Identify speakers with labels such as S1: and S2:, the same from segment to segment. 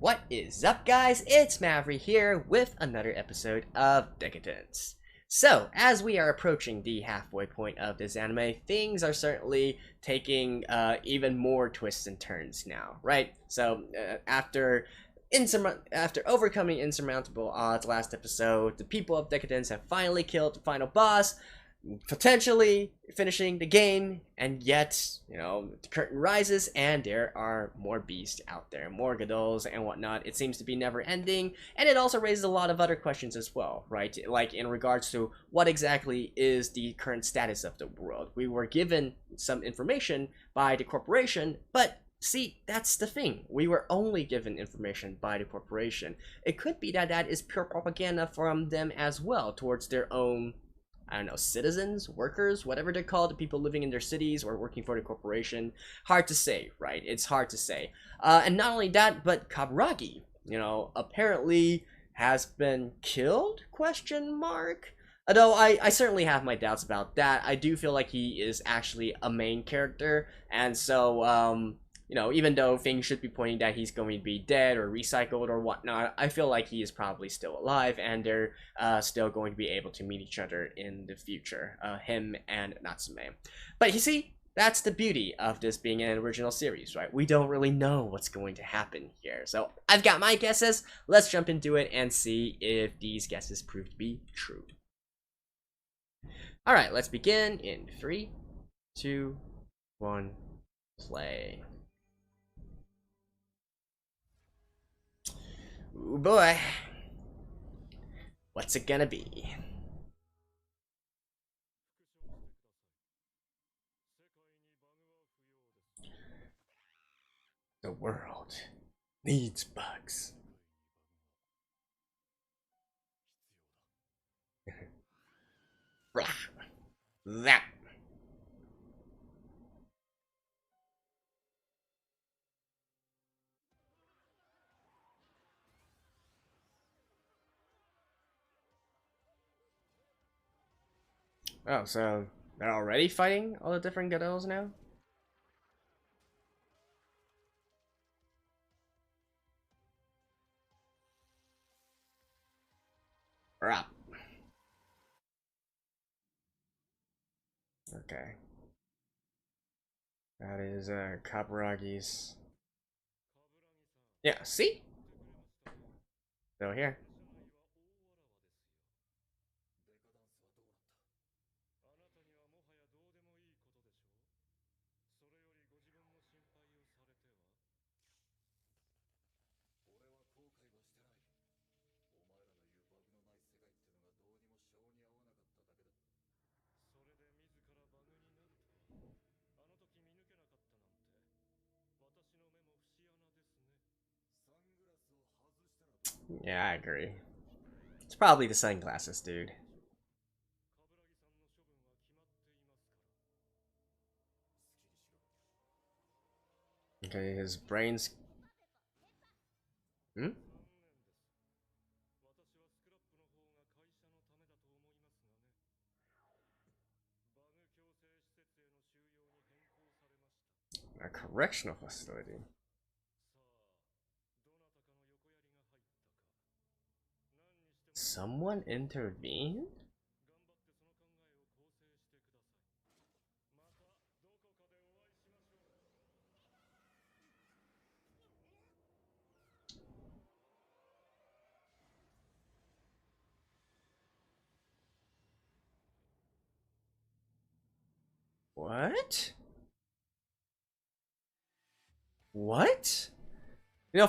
S1: What is up, guys? It's Maverick here with another episode of Deca-Dence. So, as we are approaching the halfway point of this anime, things are certainly taking even more twists and turns now, right? So, after overcoming insurmountable odds last episode, the people of Deca-Dence have finally killed the final boss, potentially finishing the game, and yet, the curtain rises and there are more beasts out there, more Godols and whatnot. It seems to be never ending, and it also raises a lot of other questions as well, right? Like in regards to what exactly is the current status of the world. We were given some information by the corporation, but see, that's the thing. We were only given information by the corporation. It could be that that is pure propaganda from them as well towards their own, I don't know, citizens, workers, whatever they're called, the people living in their cities or working for the corporation. Hard to say, right? It's hard to say. And not only that, but Kaburagi, apparently has been killed, question mark? Although I certainly have my doubts about that. I do feel like he is actually a main character, and so, even though things should be pointing that he's going to be dead or recycled or whatnot, I feel like he is probably still alive, and they're still going to be able to meet each other in the future, him and Natsume. But you see, that's the beauty of this being an original series, right? We don't really know what's going to happen here. So I've got my guesses. Let's jump into it and see if these guesses prove to be true. Alright, let's begin in 3, 2, 1, play. Ooh boy, what's it gonna be? The world needs bugs. That. Oh, so they're already fighting all the different Godols now? Rap. Okay. That is Kaburagi's. Yeah, see? Still here. Yeah, I agree. It's probably the sunglasses, dude. Okay, his brain's... Hmm? A correctional facility. Someone intervened? What? What?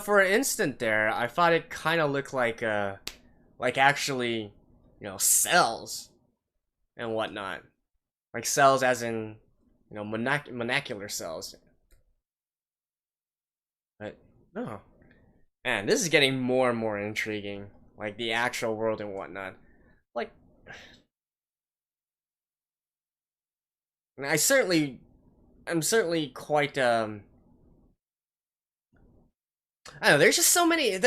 S1: For an instant there, I thought it kind of looked like actually, cells and whatnot. Like cells as in, molecular cells. But, no. Man, this is getting more and more intriguing. Like, the actual world and whatnot. Like... I'm certainly quite, I don't know, there's just so many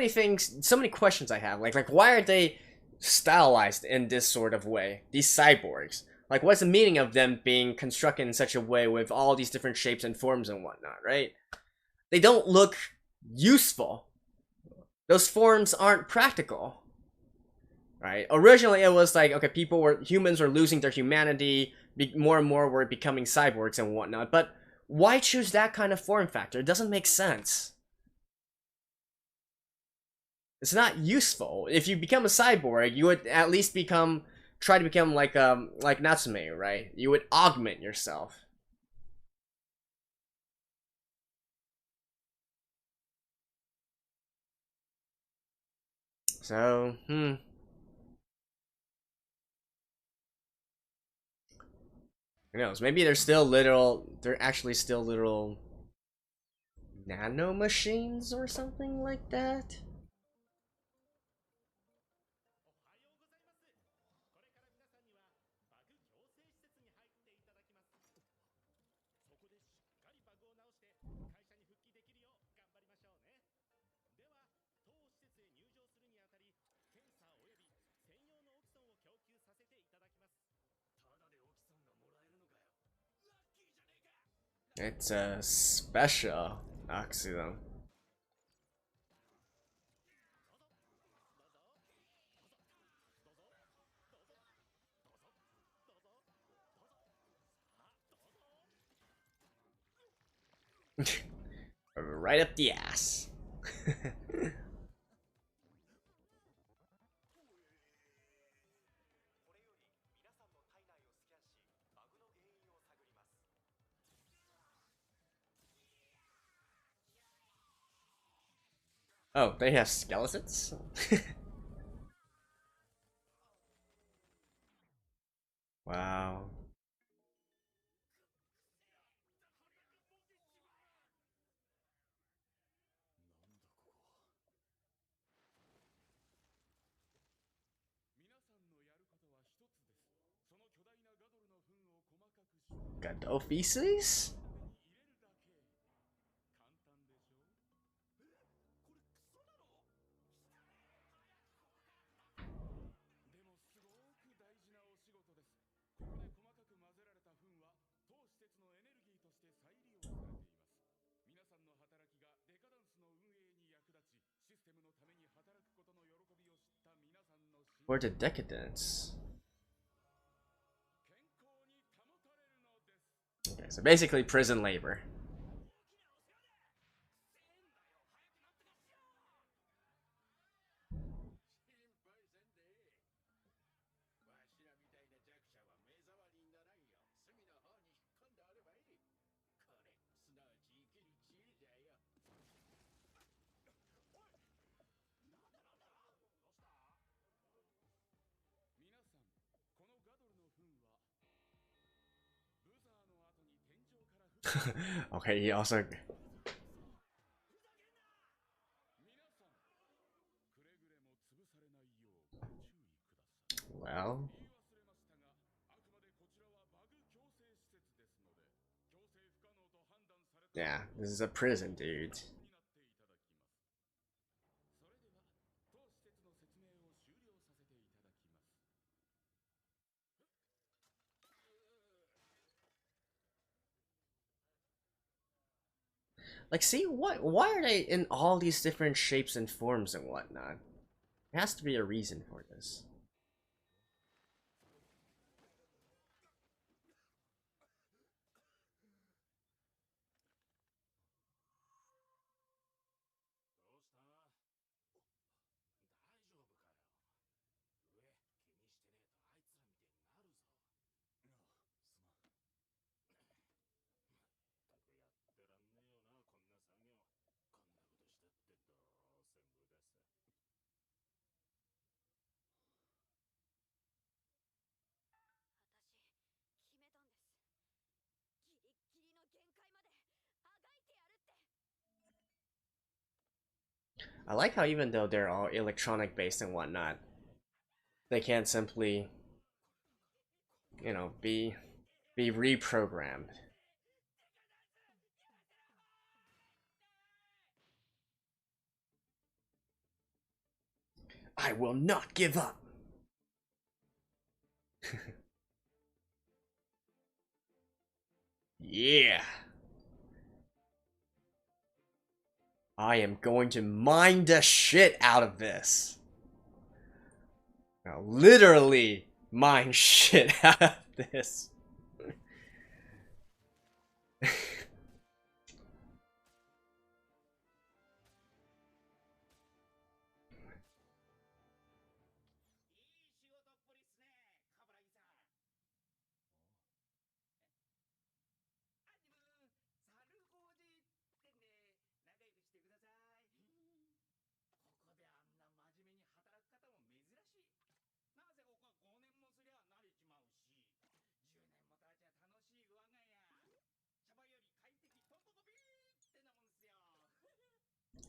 S1: things, so many questions I have. Like why are they stylized in this sort of way? These cyborgs. Like, what's the meaning of them being constructed in such a way with all these different shapes and forms and whatnot, right? They don't look useful. those forms aren't practical, right? Originally, it was like, okay, humans were losing their humanity, more and more were becoming cyborgs and whatnot. But why choose that kind of form factor? It doesn't make sense. It's not useful. If you become a cyborg, you would at least try to become like Natsume, right? You would augment yourself. So, Who knows? Maybe they're actually still little nano machines or something like that. It's a special oxidum. Right up the ass. Oh, they have skeletons? Wow. Godot feces? For the Deca-Dence. Okay, so basically prison labor. Okay, he also. Well. Yeah, this is a prison, dude. Like, see, why are they in all these different shapes and forms and whatnot? There has to be a reason for this. I like how even though they're all electronic based and whatnot, they can't simply, be reprogrammed. I will not give up. Yeah. I am going to mine the shit out of this. Now, literally mine shit out of this.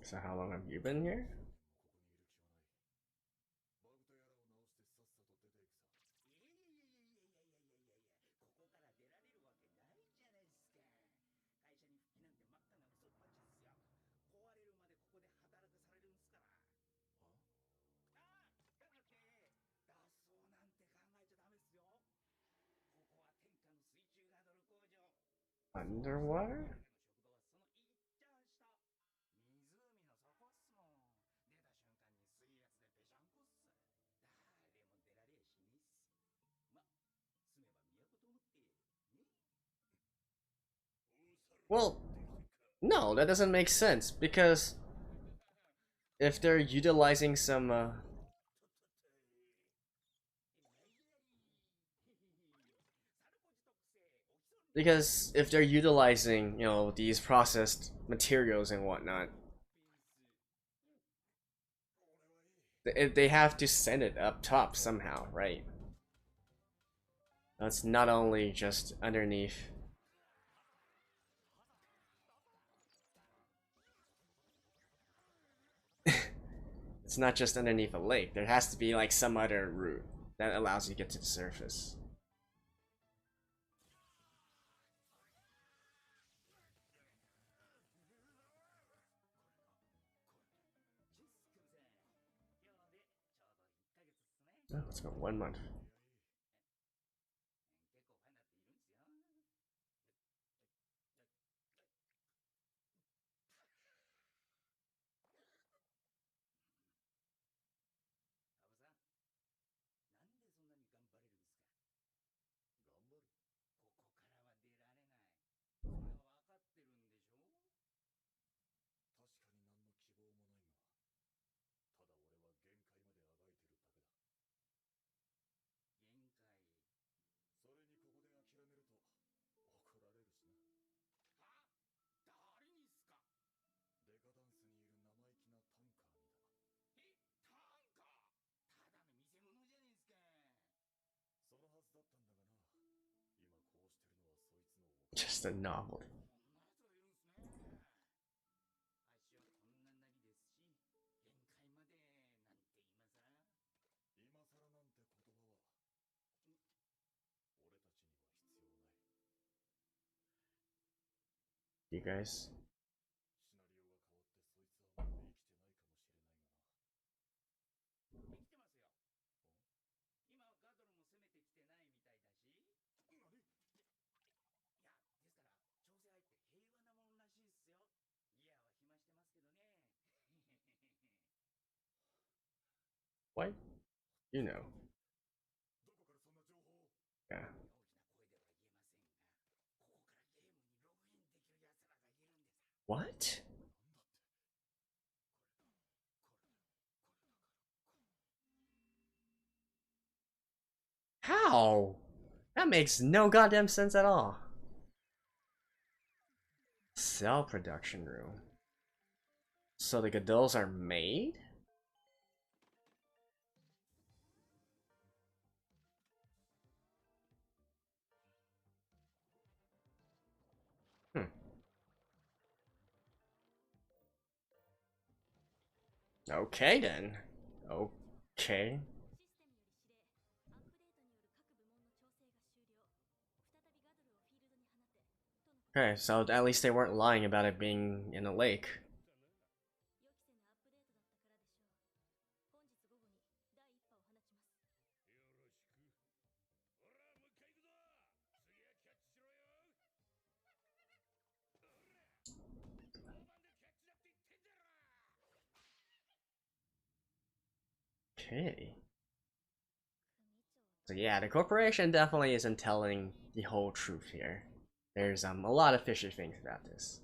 S1: So how long have you been here? Underwater? Well, no, that doesn't make sense because if they're utilizing some because if they're utilizing, these processed materials and whatnot, they have to send it up top somehow, right? That's not only just underneath. It's not just underneath a lake. There has to be like some other route that allows you to get to the surface. Oh, let's go 1 month. Just a novel. You guys. What? You know. Yeah. What? How? That makes no goddamn sense at all. Cell production room. So the Godolls are made? Hmm. Okay then. Okay. Okay, so at least they weren't lying about it being in a lake. Okay. So yeah, the corporation definitely isn't telling the whole truth here. There's a lot of fishy things about this.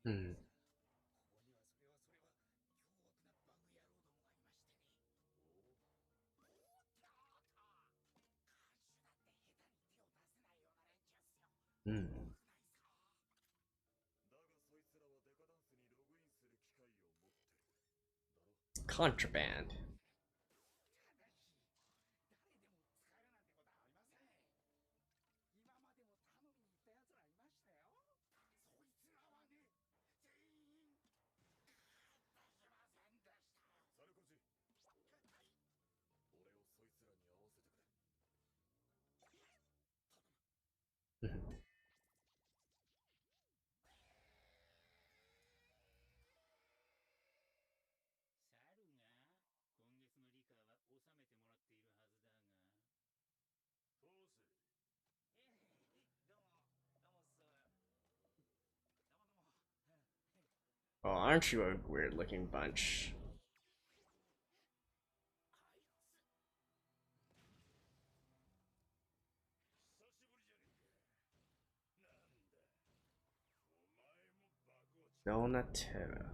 S1: Hmm. Hmm. Contraband. Mhm. Oh, aren't you a weird looking bunch? Donatello.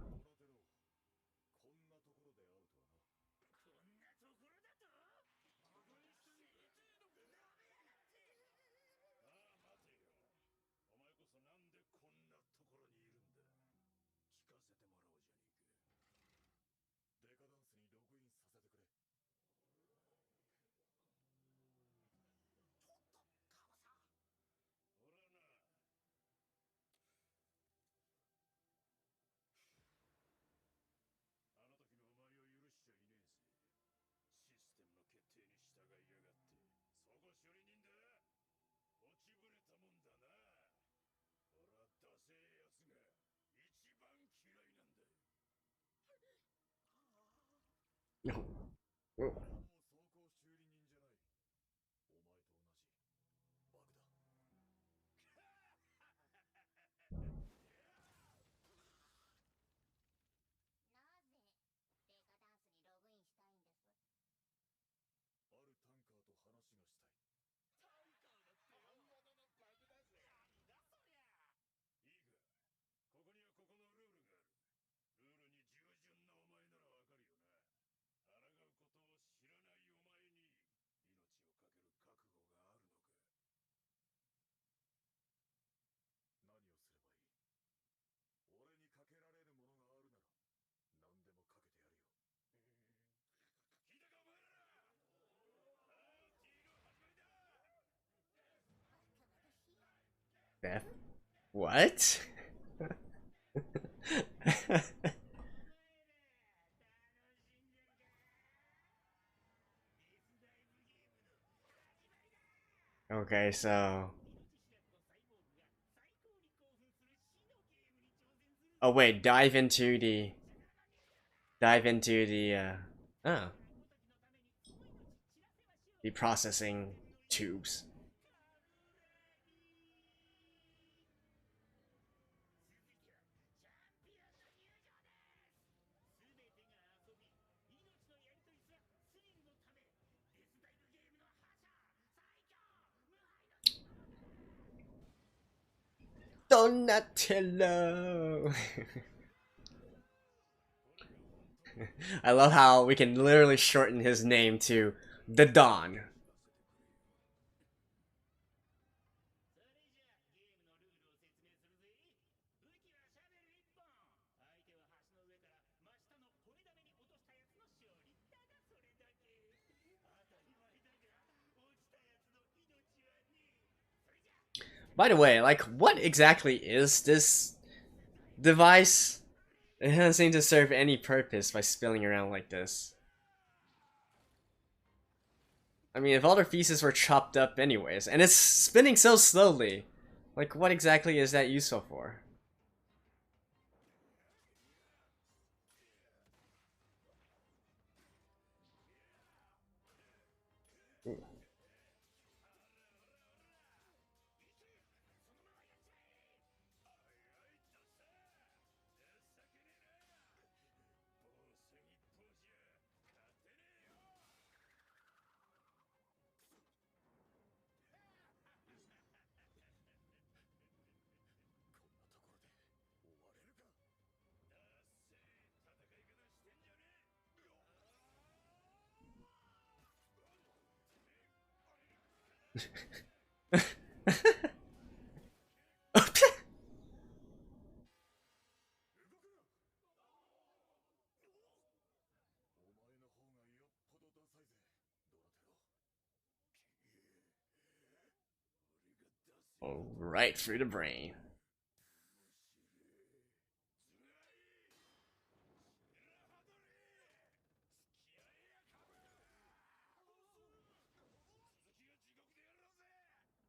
S1: No. Whoa. 'Beth? What? Okay, so. Oh wait, dive into the oh, the processing tubes. Donatello. I love how we can literally shorten his name to the Don. By the way, like, what exactly is this device? It doesn't seem to serve any purpose by spilling around like this. I mean, if all their pieces were chopped up anyways, and it's spinning so slowly, like, what exactly is that useful for? Oh, right through the brain.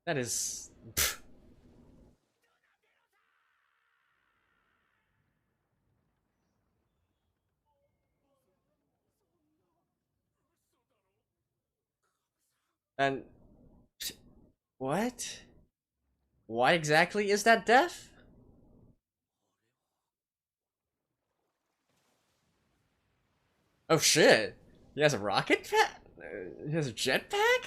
S1: That is... And... What? Why exactly is that death? Oh shit! He has a rocket pack? He has a jetpack?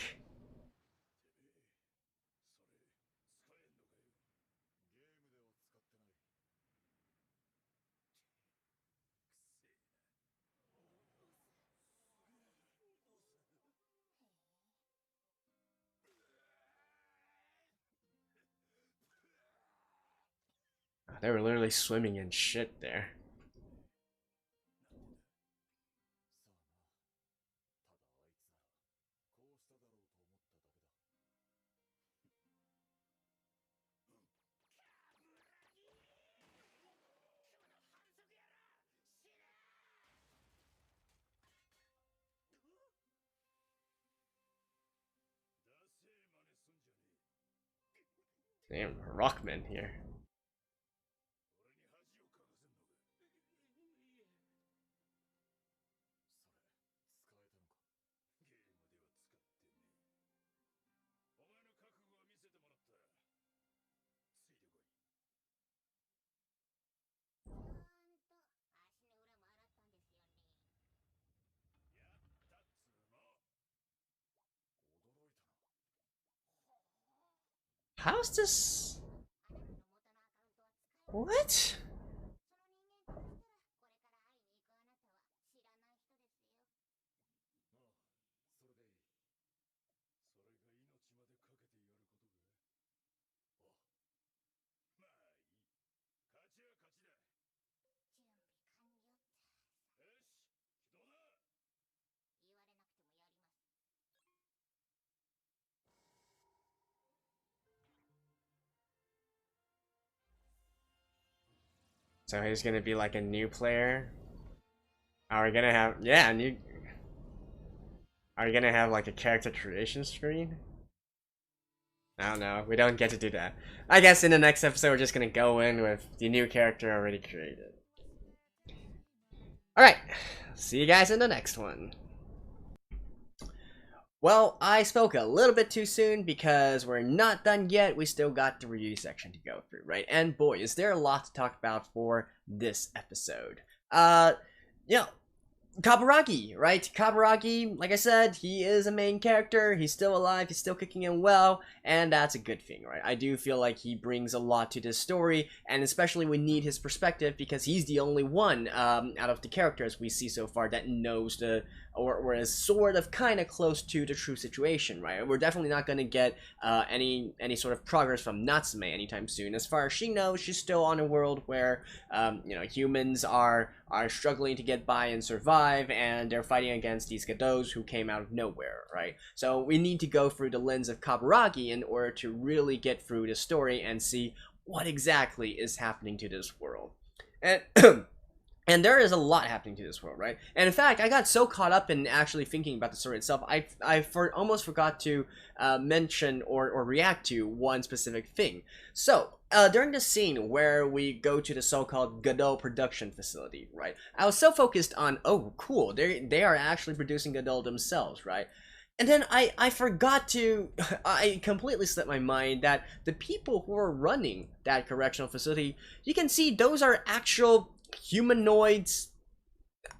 S1: They were literally swimming in shit there. Damn, Rockman here. How's this? What? So he's gonna be like a new player? Are we gonna have, yeah, new, are we gonna have like a character creation screen? I don't know, we don't get to do that. I guess in the next episode we're just gonna go in with the new character already created. Alright, see you guys in the next one. Well, I spoke a little bit too soon because we're not done yet. We still got the review section to go through, right? And boy, is there a lot to talk about for this episode. You know, Kaburagi, right? Kaburagi, like I said, he is a main character. He's still alive. He's still kicking in well, and that's a good thing, right? I do feel like he brings a lot to this story, and especially we need his perspective because he's the only one out of the characters we see so far that knows the or is sort of kind of close to the true situation, right? We're definitely not going to get any sort of progress from Natsume anytime soon. As far as she knows, she's still on a world where humans are struggling to get by and survive, and they're fighting against these Gados who came out of nowhere, right? So we need to go through the lens of Kaburagi in order to really get through the story and see what exactly is happening to this world. And and there is a lot happening to this world, right? And in fact, I got so caught up in actually thinking about the story itself, I almost forgot to mention or react to one specific thing. So, during the scene where we go to the so-called Godot production facility, right? I was so focused on, oh, cool, they are actually producing Godot themselves, right? And then I forgot to, I completely slipped my mind that the people who are running that correctional facility, you can see those are actual humanoids.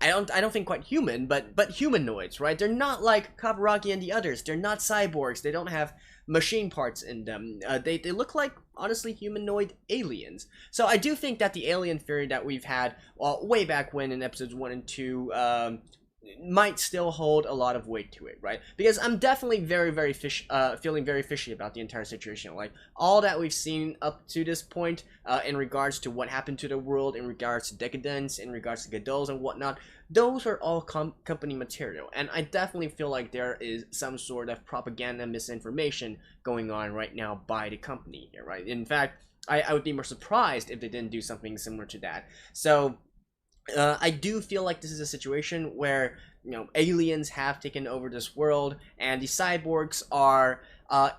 S1: I don't think quite human, but humanoids, right? They're not like Kaburagi and the others. They're not cyborgs. They don't have machine parts in them. They look like, honestly, humanoid aliens. So I do think that the alien theory that we've had way back when in episodes 1 and 2 might still hold a lot of weight to it, right? Because I'm definitely feeling very fishy about the entire situation. Like, all that we've seen up to this point in regards to what happened to the world, in regards to Deca-Dence, in regards to Gadols and whatnot, those are all company material. And I definitely feel like there is some sort of propaganda misinformation going on right now by the company here, right? In fact, I would be more surprised if they didn't do something similar to that. So I do feel like this is a situation where, aliens have taken over this world, and the cyborgs are,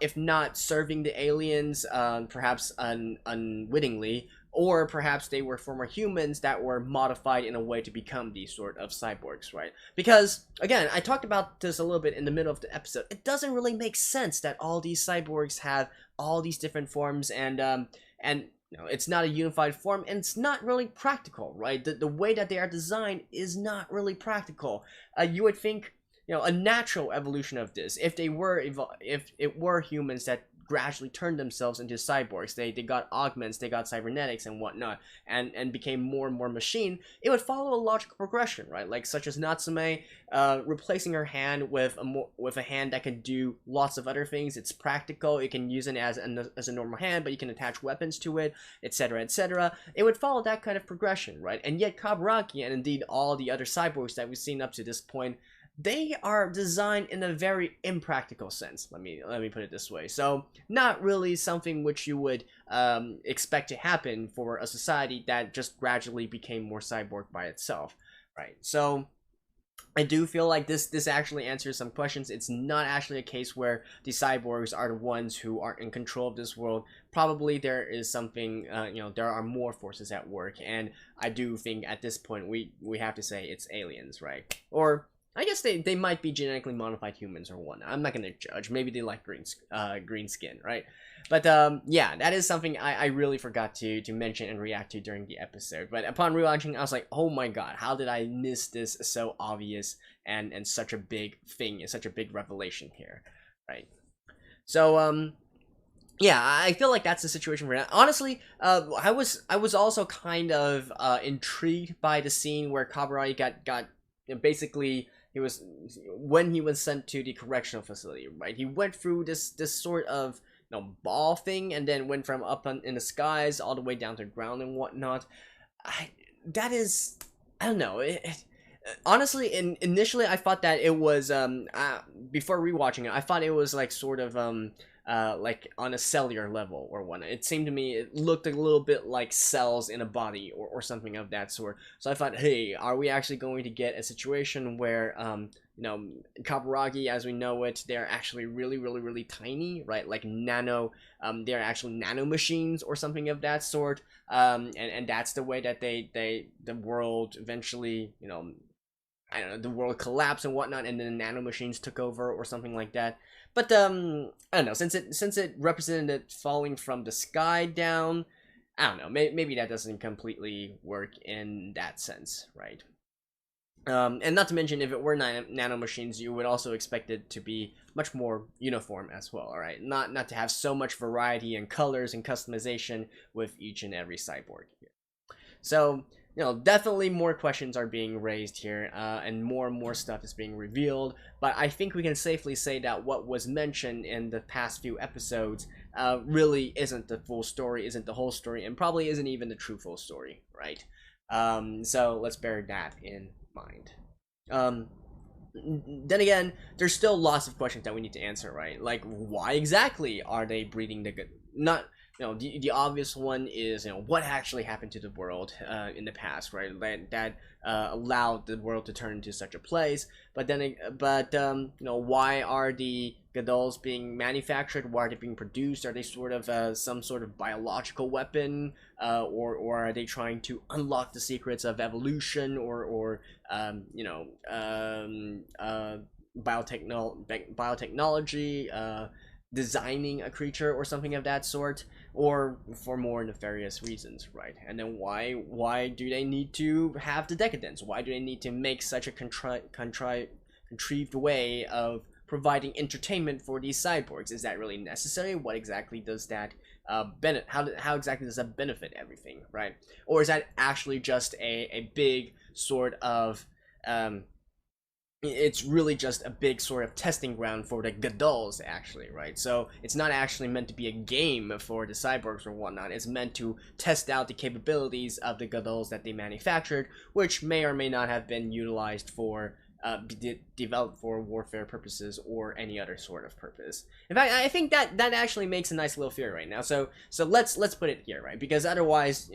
S1: if not serving the aliens, perhaps unwittingly, or perhaps they were former humans that were modified in a way to become these sort of cyborgs, right? Because, again, I talked about this a little bit in the middle of the episode. It doesn't really make sense that all these cyborgs have all these different forms, and it's not a unified form, and it's not really practical, right? The way that they are designed is not really practical. You would think, a natural evolution of this, if it were humans that gradually turned themselves into cyborgs, they got augments, they got cybernetics and whatnot, and became more and more machine, it would follow a logical progression, right? Like, such as Natsume replacing her hand with a hand that can do lots of other things. It's practical, it can use it as a normal hand, but you can attach weapons to it, etc., etc. It would follow that kind of progression, right? And yet Kaburaki, and indeed all the other cyborgs that we've seen up to this point, they are designed in a very impractical sense. Let me put it this way. So, not really something which you would expect to happen for a society that just gradually became more cyborg by itself, right? So, I do feel like this actually answers some questions. It's not actually a case where the cyborgs are the ones who are in control of this world. Probably there is something, there are more forces at work, and I do think at this point we have to say it's aliens, right? Or I guess they might be genetically modified humans or whatnot. I'm not gonna judge. Maybe they like green skin, right? But yeah, that is something I really forgot to mention and react to during the episode. But upon rewatching, I was like, oh my god, how did I miss this so obvious and such a big thing, such a big revelation here, right? So yeah, I feel like that's the situation for now. Honestly, I was also kind of intrigued by the scene where Kaburagi got basically. When he was sent to the correctional facility, right? He went through this sort of ball thing, and then went from up in the skies all the way down to the ground and whatnot. I don't know. Honestly, initially I thought that it was before rewatching it, I thought it was like sort of like on a cellular level or whatnot. It seemed to me, it looked a little bit like cells in a body or something of that sort. So I thought, hey, are we actually going to get a situation where Kaburagi, as we know it, they're actually really tiny, right? Like nano, they're actually nano machines or something of that sort. And that's the way that the world eventually, I don't know, the world collapsed and whatnot, and then the nano machines took over or something like that. But I don't know, since it represented it falling from the sky down, I don't know, maybe that doesn't completely work in that sense, right? And not to mention, if it were nano machines, you would also expect it to be much more uniform as well, alright? Not to have so much variety and colors and customization with each and every cyborg here. So definitely more questions are being raised here, and more stuff is being revealed. But I think we can safely say that what was mentioned in the past few episodes really isn't the full story, isn't the whole story, and probably isn't even the true full story, right? So let's bear that in mind. Then again, there's still lots of questions that we need to answer, right? Like, why exactly are they breeding the good? Not, the obvious one is, what actually happened to the world in the past, right? That allowed the world to turn into such a place. But then, why are the Gadolls being manufactured? Why are they being produced? Are they sort of some sort of biological weapon, or are they trying to unlock the secrets of evolution, or biotechnology, designing a creature or something of that sort, or for more nefarious reasons, right? And then why do they need to have the Deca-Dence? Why do they need to make such a contrived way of providing entertainment for these cyborgs? Is that really necessary? What exactly does that how exactly does that benefit everything, right? Or is that actually just a big sort of it's really just a big sort of testing ground for the Gadolls, actually, right? So it's not actually meant to be a game for the cyborgs or whatnot. It's meant to test out the capabilities of the Gadolls that they manufactured, which may or may not have been utilized for developed for warfare purposes or any other sort of purpose. In fact, I think that actually makes a nice little theory right now. So let's put it here, right? Because otherwise,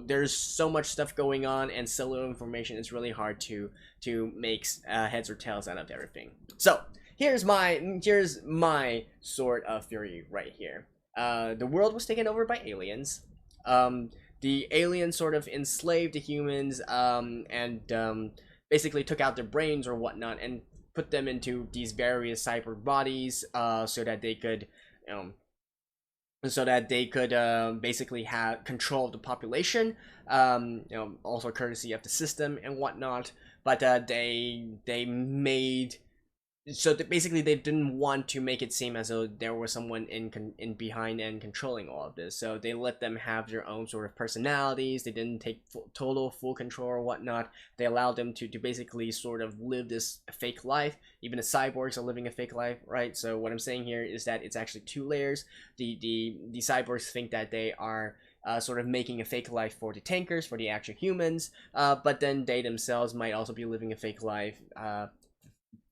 S1: there's so much stuff going on and so little information. It's really hard to make heads or tails out of everything. So here's my sort of theory right here. The world was taken over by aliens. The aliens sort of enslaved the humans, and basically took out their brains or whatnot and put them into these various cyborg bodies, so that they could basically have control of the population, also courtesy of the system and whatnot. But they made so that basically they didn't want to make it seem as though there was someone in behind and controlling all of this, so they let them have their own sort of personalities. They didn't take full control or whatnot. They allowed them to basically sort of live this fake life. Even the cyborgs are living a fake life, right? So what I'm saying here is that it's actually two layers. The cyborgs think that they are sort of making a fake life for the tankers, for the actual humans, but then they themselves might also be living a fake life,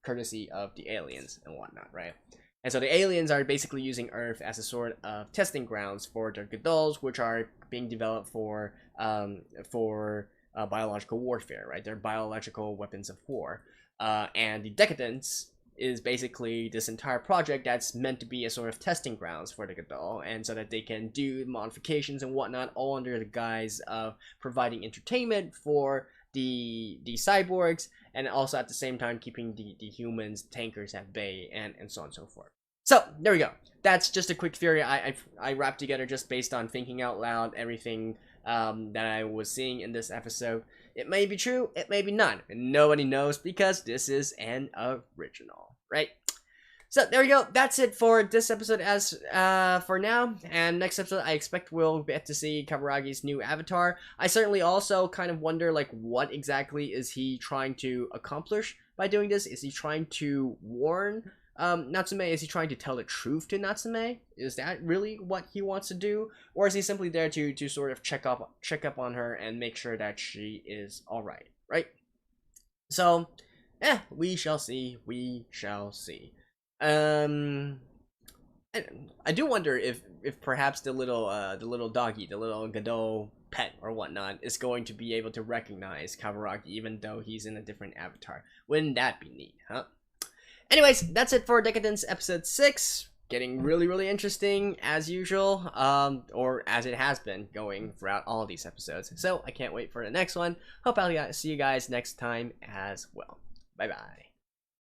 S1: courtesy of the aliens and whatnot, right? And so the aliens are basically using Earth as a sort of testing grounds for their Gadolls, which are being developed for biological warfare, right? They're biological weapons of war. And the Deca-Dence is basically this entire project that's meant to be a sort of testing grounds for the Gadoll, and so that they can do modifications and whatnot, all under the guise of providing entertainment for the cyborgs, and also at the same time keeping the humans, tankers at bay, and so on and so forth. So there we go. That's just a quick theory I wrapped together just based on thinking out loud everything that I was seeing in this episode. It may be true, it may be not, and nobody knows because this is an original, right? So there we go. That's it for this episode as for now. And next episode, I expect we'll get to see Kaburagi's new avatar. I certainly also kind of wonder, like, what exactly is he trying to accomplish by doing this? Is he trying to warn Natsume? Is he trying to tell the truth to Natsume? Is that really what he wants to do? Or is he simply there to sort of check up on her and make sure that she is alright, right? So, we shall see. We shall see. I do wonder if perhaps the little doggy, the little Gadoll pet or whatnot, is going to be able to recognize Kaburagi even though he's in a different avatar. Wouldn't that be neat, huh? Anyways, that's it for Deca-Dence episode 6. Getting really interesting as usual, or as it has been going throughout all of these episodes. So I can't wait for the next one. Hope I'll see you guys next time as well. Bye bye.